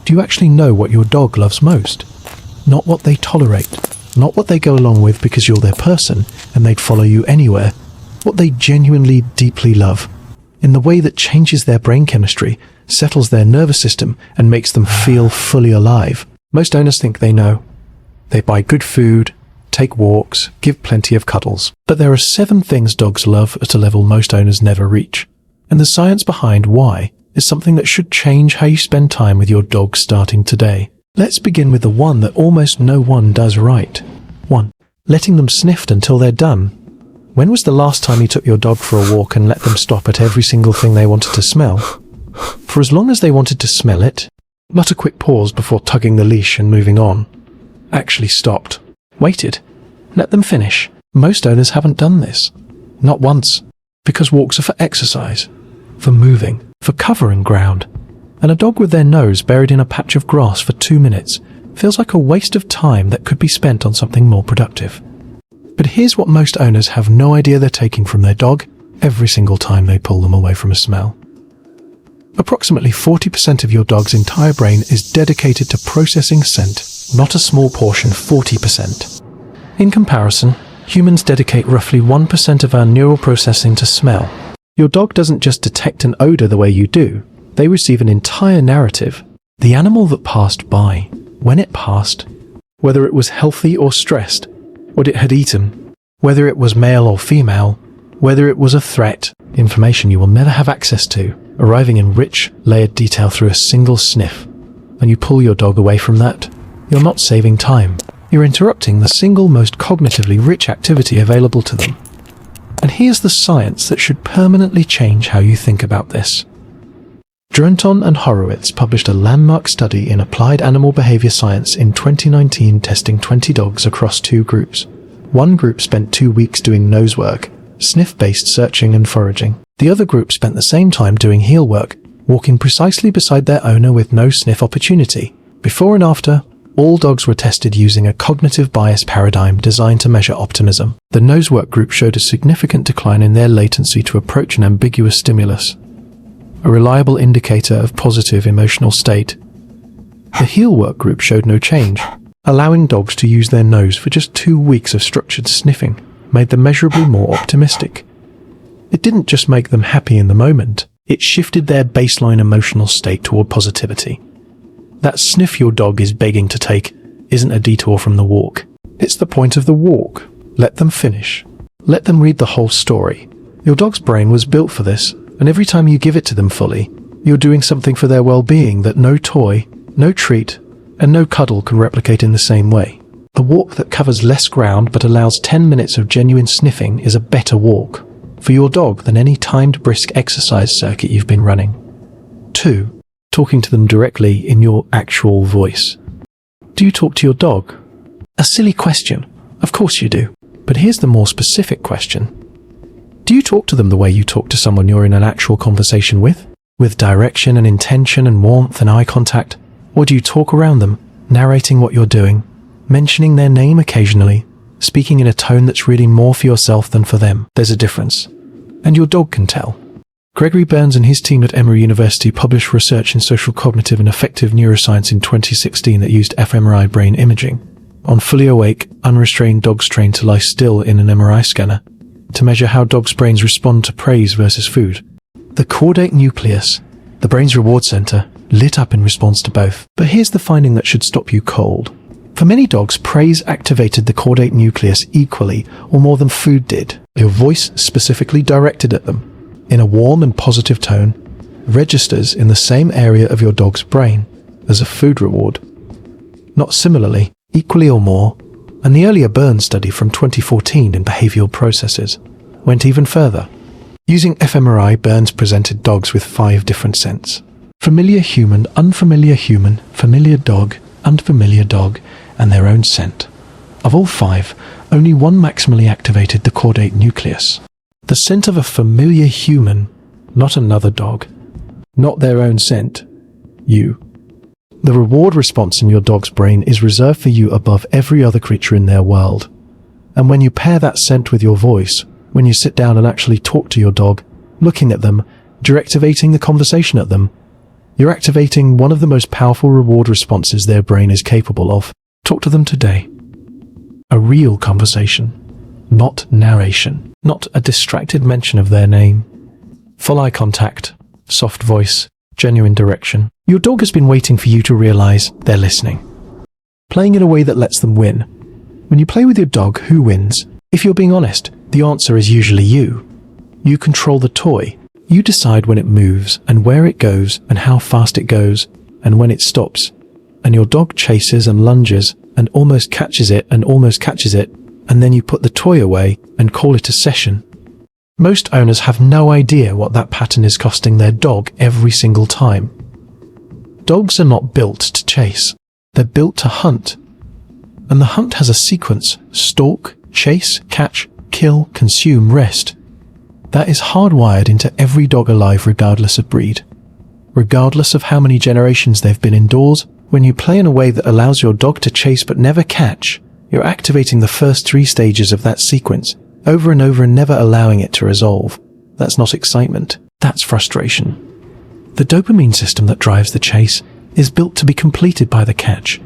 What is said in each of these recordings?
Do you actually know what your dog loves most? Not what they tolerate, not what they go along with because you're their person and they'd follow you anywhere. What they genuinely, deeply love, in the way that changes their brain chemistry, settles their nervous system, and makes them feel fully alive. Most owners think they know. They buy good food, take walks, give plenty of cuddles. But there are 7 things dogs love at a level most owners never reach. And the science behind why is something that should change how you spend time with your dog starting today. Let's begin with the one that almost no one does right. 1. Letting them sniff until they're done. When was the last time you took your dog for a walk and let them stop at every single thing they wanted to smell? For as long as they wanted to smell it, not a quick pause before tugging the leash and moving on. Actually stopped. Waited. Let them finish. Most owners haven't done this. Not once. Because walks are for exercise, for moving, for covering ground. And a dog with their nose buried in a patch of grass for 2 minutes feels like a waste of time that could be spent on something more productive. But here's what most owners have no idea they're taking from their dog every single time they pull them away from a smell. Approximately 40% of your dog's entire brain is dedicated to processing scent, not a small portion, 40%. In comparison, humans dedicate roughly 1% of our neural processing to smell. Your dog doesn't just detect an odor the way you do, they receive an entire narrative. The animal that passed by, when it passed, whether it was healthy or stressed, what it had eaten, whether it was male or female, whether it was a threat, information you will never have access to, arriving in rich, layered detail through a single sniff. And you pull your dog away from that, you're not saving time. You're interrupting the single most cognitively rich activity available to them. And here's the science that should permanently change how you think about this. Drunton and Horowitz published a landmark study in Applied Animal Behavior Science in 2019 testing 20 dogs across 2 groups. One group spent 2 weeks doing nose work, sniff-based searching and foraging. The other group spent the same time doing heel work, walking precisely beside their owner with no sniff opportunity. Before and after, all dogs were tested using a cognitive bias paradigm designed to measure optimism. The nose work group showed a significant decline in their latency to approach an ambiguous stimulus, a reliable indicator of positive emotional state. The heel work group showed no change. Allowing dogs to use their nose for just 2 weeks of structured sniffing made them measurably more optimistic. It didn't just make them happy in the moment, it shifted their baseline emotional state toward positivity. That sniff your dog is begging to take isn't a detour from the walk. It's the point of the walk. Let them finish. Let them read the whole story. Your dog's brain was built for this, and every time you give it to them fully, you're doing something for their well-being that no toy, no treat, and no cuddle can replicate in the same way. The walk that covers less ground but allows 10 minutes of genuine sniffing is a better walk for your dog than any timed brisk exercise circuit you've been running. 2. Talking to them directly in your actual voice. Do you talk to your dog? A silly question. Of course you do. But here's the more specific question. Do you talk to them the way you talk to someone you're in an actual conversation with? With direction and intention and warmth and eye contact? Or do you talk around them, narrating what you're doing, mentioning their name occasionally, speaking in a tone that's really more for yourself than for them? There's a difference. And your dog can tell. Gregory Burns and his team at Emory University published research in social cognitive and affective neuroscience in 2016 that used fMRI brain imaging on fully awake, unrestrained dogs trained to lie still in an MRI scanner to measure how dogs' brains respond to praise versus food. The caudate nucleus, the brain's reward center, lit up in response to both. But here's the finding that should stop you cold. For many dogs, praise activated the caudate nucleus equally or more than food did. Your voice specifically directed at them, in a warm and positive tone, registers in the same area of your dog's brain as a food reward. Not similarly, equally or more, and the earlier Burns study from 2014 in behavioral processes went even further. Using fMRI, Burns presented dogs with 5 different scents: familiar human, familiar dog, unfamiliar dog, and their own scent. Of all 5, only one maximally activated the caudate nucleus. The scent of a familiar human, not another dog. Not their own scent. You. The reward response in your dog's brain is reserved for you above every other creature in their world. And when you pair that scent with your voice, when you sit down and actually talk to your dog, looking at them, directivating the conversation at them, You're activating one of the most powerful reward responses their brain is capable of. Talk to them today. A real conversation, not narration, not a distracted mention of their name. Full eye contact, soft voice, genuine direction. Your dog has been waiting for you to realize they're listening. Playing in a way that lets them win. When you play with your dog, who wins? If you're being honest, the answer is usually you. You control the toy. You decide when it moves and where it goes and how fast it goes and when it stops. And your dog chases and lunges and almost catches it and then you put the toy away and call it a session. Most owners have no idea what that pattern is costing their dog every single time. Dogs are not built to chase. They're built to hunt. And the hunt has a sequence: stalk, chase, catch, kill, consume, rest. That is hardwired into every dog alive regardless of breed. Regardless of how many generations they've been indoors, when you play in a way that allows your dog to chase but never catch, you're activating the first 3 stages of that sequence, over and over and never allowing it to resolve. That's not excitement, that's frustration. The dopamine system that drives the chase is built to be completed by the catch.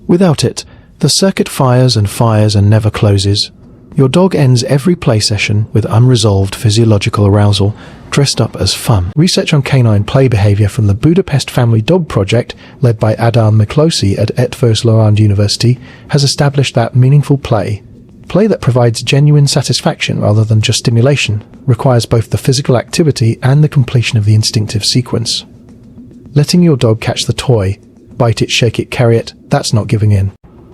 Without it, the circuit fires and never closes. Your dog ends every play session with unresolved physiological arousal, dressed up as fun. Research on canine play behavior from the Budapest Family Dog Project, led by Adam Miklosi at Eötvös Loránd University, has established that meaningful play that provides genuine satisfaction rather than just stimulation, requires both the physical activity and the completion of the instinctive sequence. Letting your dog catch the toy, bite it, shake it, carry it, that's not giving in.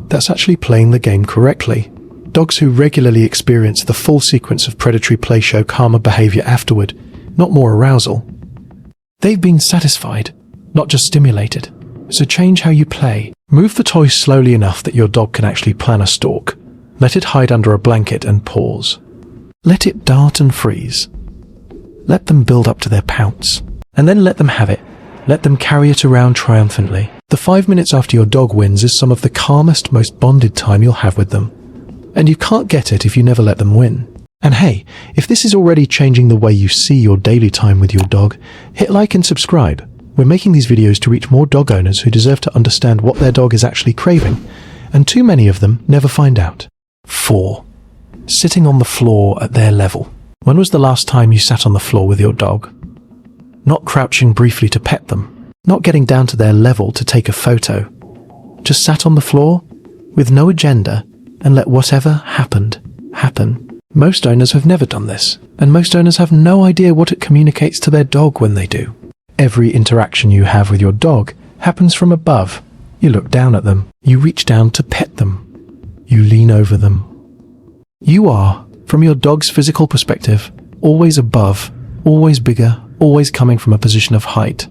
That's actually playing the game correctly. Dogs who regularly experience the full sequence of predatory play show calmer behavior afterward, not more arousal. They've been satisfied, not just stimulated. So change how you play. Move the toy slowly enough that your dog can actually plan a stalk. Let it hide under a blanket and pause. Let it dart and freeze. Let them build up to their pounce. And then let them have it. Let them carry it around triumphantly. The 5 minutes after your dog wins is some of the calmest, most bonded time you'll have with them. And you can't get it if you never let them win. And hey, if this is already changing the way you see your daily time with your dog, hit like and subscribe. We're making these videos to reach more dog owners who deserve to understand what their dog is actually craving, and too many of them never find out. 4. Sitting on the floor at their level. When was the last time you sat on the floor with your dog? Not crouching briefly to pet them, not getting down to their level to take a photo. Just sat on the floor with no agenda and let whatever happened, happen. Most owners have never done this, and most owners have no idea what it communicates to their dog when they do. Every interaction you have with your dog happens from above. You look down at them. You reach down to pet them. You lean over them. You are, from your dog's physical perspective, always above, always bigger, always coming from a position of height.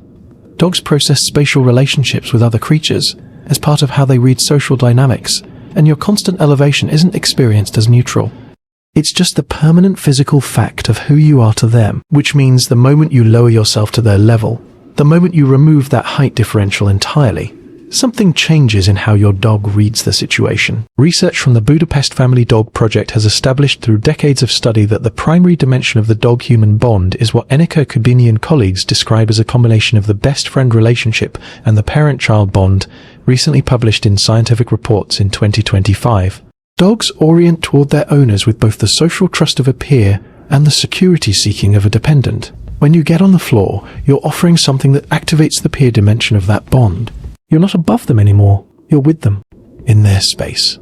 Dogs process spatial relationships with other creatures as part of how they read social dynamics, and your constant elevation isn't experienced as neutral. It's just the permanent physical fact of who you are to them, which means the moment you lower yourself to their level, the moment you remove that height differential entirely, something changes in how your dog reads the situation. Research from the Budapest Family Dog Project has established through decades of study that the primary dimension of the dog-human bond is what Enika Kubini and colleagues describe as a combination of the best friend relationship and the parent-child bond, recently published in Scientific Reports in 2025. Dogs orient toward their owners with both the social trust of a peer and the security seeking of a dependent. When you get on the floor, you're offering something that activates the peer dimension of that bond. You're not above them anymore. You're with them, in their space,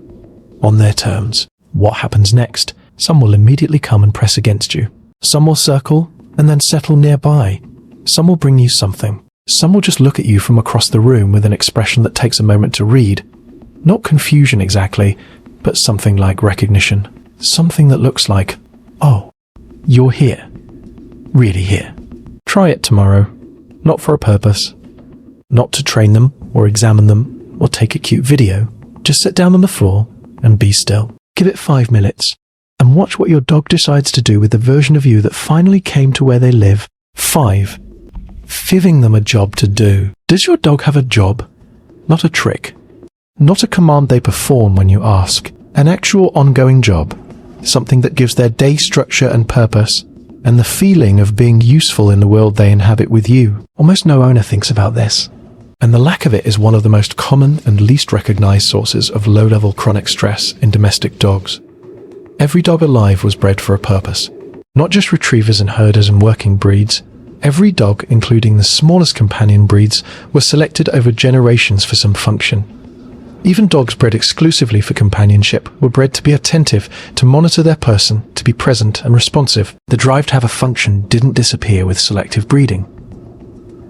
on their terms. What happens next? Some will immediately come and press against you. Some will circle and then settle nearby. Some will bring you something. Some will just look at you from across the room with an expression that takes a moment to read. Not confusion exactly, but something like recognition. Something that looks like, oh, you're here. Really here. Try it tomorrow. Not for a purpose. Not to train them or examine them or take a cute video. Just sit down on the floor and be still. Give it 5 minutes and watch what your dog decides to do with the version of you that finally came to where they live. 5. Giving them a job to do. Does your dog have a job? Not a trick. Not a command they perform when you ask. An actual ongoing job. Something that gives their day structure and purpose. and the feeling of being useful in the world they inhabit with you. Almost no owner thinks about this. And the lack of it is one of the most common and least recognized sources of low-level chronic stress in domestic dogs. Every dog alive was bred for a purpose. Not just retrievers and herders and working breeds. Every dog, including the smallest companion breeds, was selected over generations for some function. Even dogs bred exclusively for companionship were bred to be attentive, to monitor their person, to be present and responsive. The drive to have a function didn't disappear with selective breeding.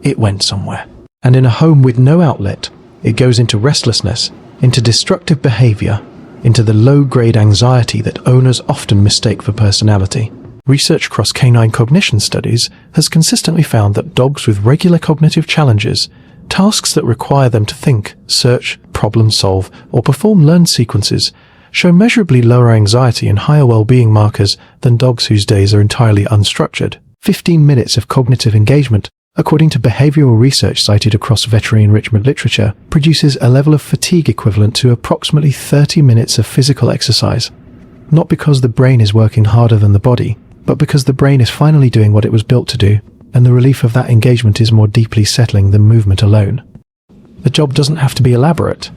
It went somewhere. And in a home with no outlet, it goes into restlessness, into destructive behavior, into the low-grade anxiety that owners often mistake for personality. Research across canine cognition studies has consistently found that dogs with regular cognitive challenges, tasks that require them to think, search, problem solve, or perform learned sequences, show measurably lower anxiety and higher well-being markers than dogs whose days are entirely unstructured. 15 minutes of cognitive engagement, according to behavioral research cited across veterinary enrichment literature, produces a level of fatigue equivalent to approximately 30 minutes of physical exercise. Not because the brain is working harder than the body, but because the brain is finally doing what it was built to do, and the relief of that engagement is more deeply settling than movement alone. The job doesn't have to be elaborate.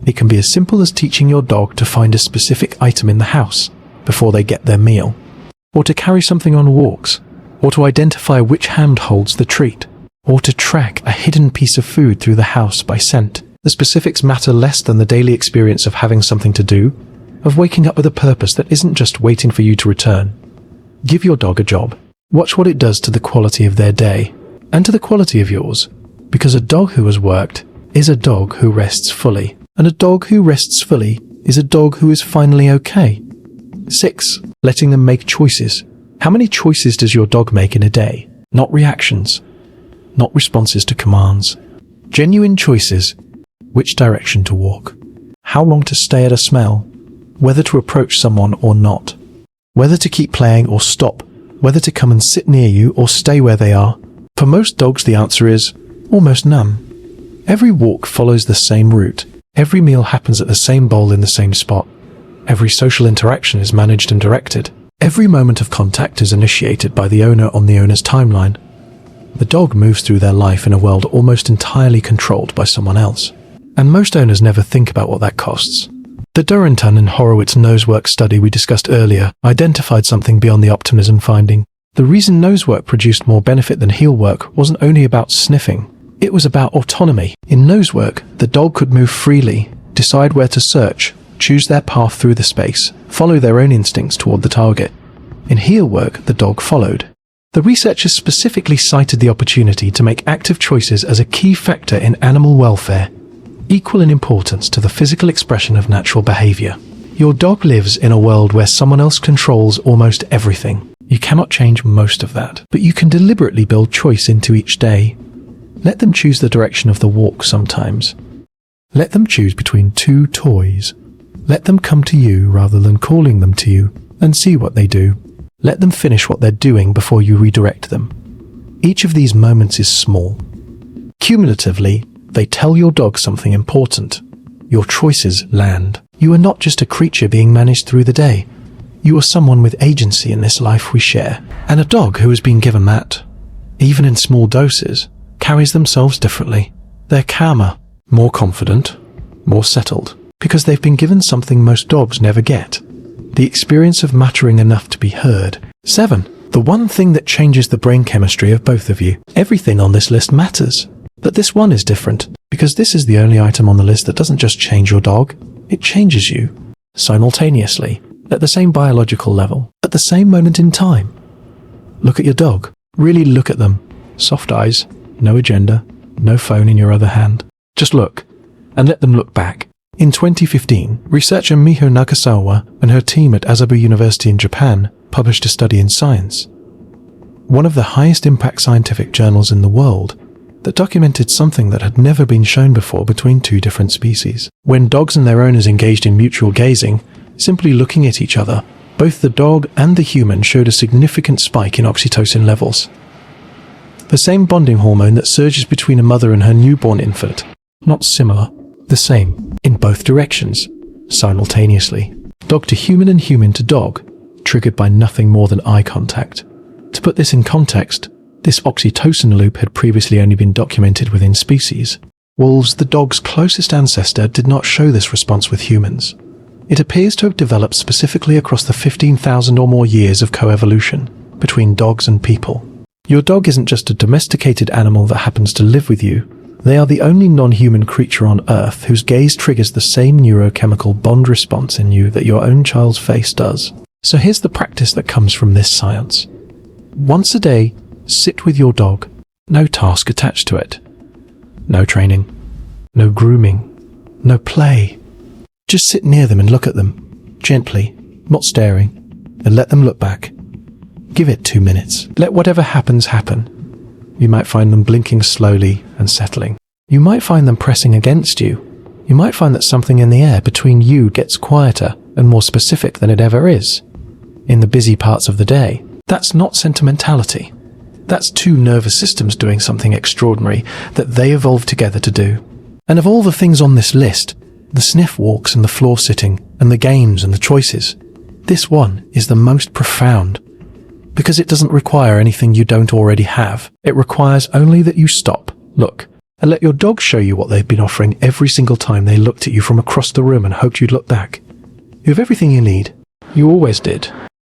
It can be as simple as teaching your dog to find a specific item in the house before they get their meal, or to carry something on walks, or to identify which hand holds the treat, or to track a hidden piece of food through the house by scent. The specifics matter less than the daily experience of having something to do, of waking up with a purpose that isn't just waiting for you to return. Give your dog a job. Watch what it does to the quality of their day, and to the quality of yours, because a dog who has worked is a dog who rests fully, and a dog who rests fully is a dog who is finally okay. 6. Letting them make choices. How many choices does your dog make in a day? Not reactions, not responses to commands. Genuine choices. Which direction to walk, how long to stay at a smell, whether to approach someone or not, whether to keep playing or stop, whether to come and sit near you or stay where they are. For most dogs the answer is almost none. Every walk follows the same route. Every meal happens at the same bowl in the same spot. Every social interaction is managed and directed. Every moment of contact is initiated by the owner on the owner's timeline. The dog moves through their life in a world almost entirely controlled by someone else. And most owners never think about what that costs. The Duranton and Horowitz nosework study we discussed earlier identified something beyond the optimism finding. The reason nosework produced more benefit than heel work wasn't only about sniffing. It was about autonomy. In nosework, the dog could move freely, decide where to search, choose their path through the space, follow their own instincts toward the target. In heel work, the dog followed. The researchers specifically cited the opportunity to make active choices as a key factor in animal welfare, equal in importance to the physical expression of natural behavior. Your dog lives in a world where someone else controls almost everything. You cannot change most of that, but you can deliberately build choice into each day. Let them choose the direction of the walk sometimes. Let them choose between two toys. Let them come to you rather than calling them to you, and see what they do. Let them finish what they're doing before you redirect them. Each of these moments is small. Cumulatively, they tell your dog something important. Your choices land. You are not just a creature being managed through the day. You are someone with agency in this life we share. And a dog who has been given that, even in small doses, carries themselves differently. They're calmer, more confident, more settled, because they've been given something most dogs never get. The experience of mattering enough to be heard. 7. The one thing that changes the brain chemistry of both of you. Everything on this list matters. But this one is different, because this is the only item on the list that doesn't just change your dog, it changes you. Simultaneously, at the same biological level, at the same moment in time. Look at your dog. Really look at them. Soft eyes, no agenda, no phone in your other hand. Just look, and let them look back. In 2015, researcher Miho Nagasawa and her team at Asabu University in Japan published a study in Science, one of the highest impact scientific journals in the world, that documented something that had never been shown before between two different species. When dogs and their owners engaged in mutual gazing, simply looking at each other, both the dog and the human showed a significant spike in oxytocin levels. The same bonding hormone that surges between a mother and her newborn infant. Not similar, the same, in both directions, simultaneously. Dog to human and human to dog, triggered by nothing more than eye contact. To put this in context, this oxytocin loop had previously only been documented within species. Wolves, the dog's closest ancestor, did not show this response with humans. It appears to have developed specifically across the 15,000 or more years of coevolution between dogs and people. Your dog isn't just a domesticated animal that happens to live with you. They are the only non-human creature on Earth whose gaze triggers the same neurochemical bond response in you that your own child's face does. So here's the practice that comes from this science. Once a day, sit with your dog. No task attached to it. No training. No grooming. No play. Just sit near them and look at them. Gently, not staring, and let them look back. Give it 2 minutes. Let whatever happens happen. You might find them blinking slowly and settling. You might find them pressing against you. You might find that something in the air between you gets quieter and more specific than it ever is. In the busy parts of the day, that's not sentimentality. That's two nervous systems doing something extraordinary that they evolved together to do. And of all the things on this list, the sniff walks and the floor sitting and the games and the choices, this one is the most profound. Because it doesn't require anything you don't already have. It requires only that you stop, look, and let your dog show you what they've been offering every single time they looked at you from across the room and hoped you'd look back. You have everything you need. You always did.